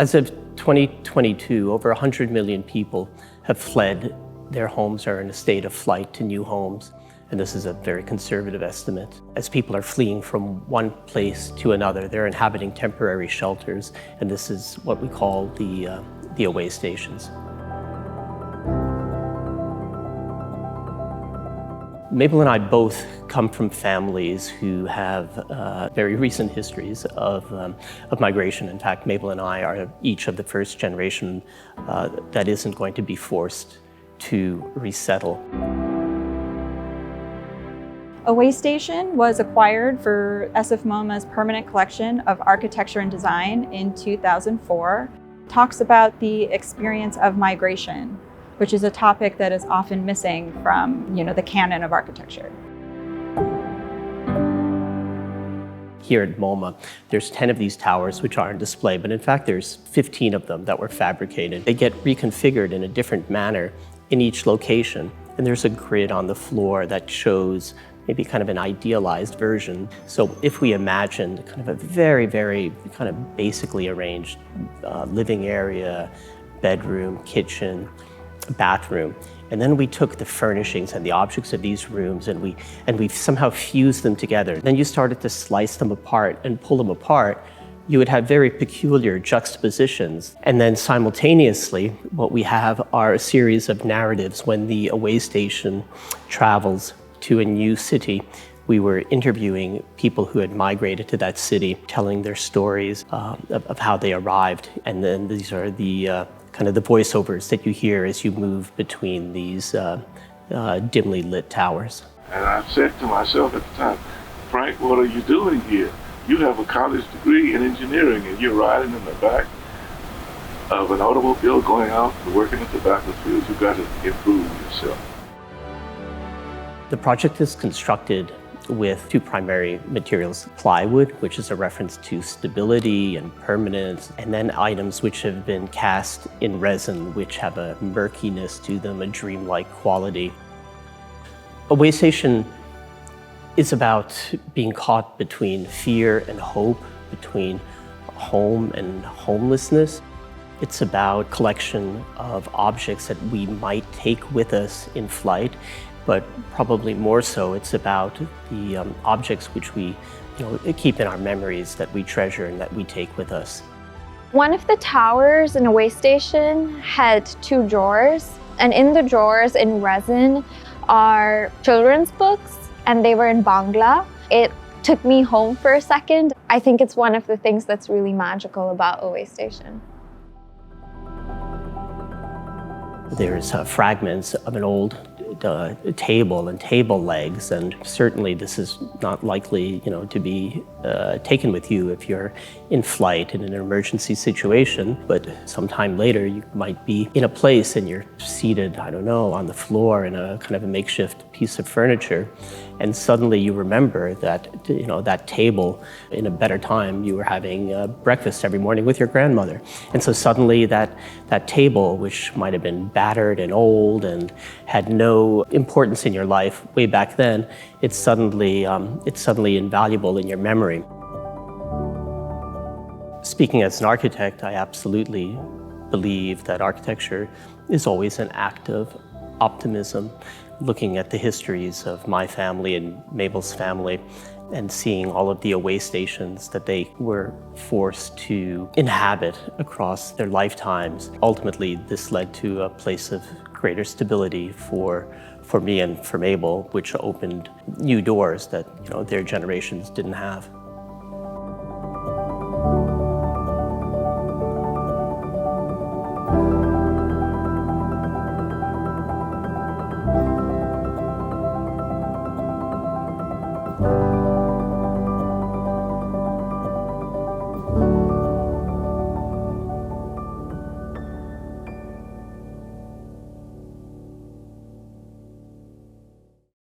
As of 2022, over 100 million people have fled their homes or are in a state of flight to new homes. And this is a very conservative estimate. As people are fleeing from one place to another, they're inhabiting temporary shelters, and this is what we call the away stations. Mabel and I both come from families who have very recent histories of migration. In fact, Mabel and I are each of the first generation that isn't going to be forced to resettle. Away Station was acquired for SFMOMA's permanent collection of architecture and design in 2004. It talks about the experience of migration, which is a topic that is often missing from, the canon of architecture. Here at MoMA, there's 10 of these towers which are on display, but in fact there's 15 of them that were fabricated. They get reconfigured in a different manner in each location, and there's a grid on the floor that shows maybe kind of an idealized version. So if we imagined kind of a very, very kind of basically arranged living area, bedroom, kitchen, bathroom, and then we took the furnishings and the objects of these rooms and we somehow fused them together. Then you started to slice them apart and pull them apart. You would have very peculiar juxtapositions. And then simultaneously, what we have are a series of narratives. When the away station travels to a new city, we were interviewing people who had migrated to that city, telling their stories of how they arrived. And then these are the kind of the voiceovers that you hear as you move between these dimly lit towers. And I said to myself at the time, Frank, what are you doing here? You have a college degree in engineering and you're riding in the back of an automobile going out to work in the tobacco fields. You've got to improve yourself. The project is constructed with two primary materials: plywood, which is a reference to stability and permanence, and then items which have been cast in resin, which have a murkiness to them, a dreamlike quality. Away Station is about being caught between fear and hope, between home and homelessness. It's about collection of objects that we might take with us in flight, but probably more so, it's about the objects which we keep in our memories, that we treasure and that we take with us. One of the towers in Away Station had 2 drawers, and in the drawers in resin are children's books, and they were in Bangla. It took me home for a second. I think it's one of the things that's really magical about Away Station. There's fragments of an old table and table legs, and certainly this is not likely, to be taken with you if you're in flight in an emergency situation. But sometime later, you might be in a place and you're seated, on the floor in a kind of a makeshift piece of furniture, and suddenly you remember that, that table. In a better time, you were having breakfast every morning with your grandmother, and so suddenly that table, which might have been battered and old and had no importance in your life way back then, it's suddenly invaluable in your memory. Speaking as an architect, I absolutely believe that architecture is always an act of optimism. Looking at the histories of my family and Mabel's family and seeing all of the away stations that they were forced to inhabit across their lifetimes, ultimately this led to a place of greater stability for me and for Mabel, which opened new doors that their generations didn't have.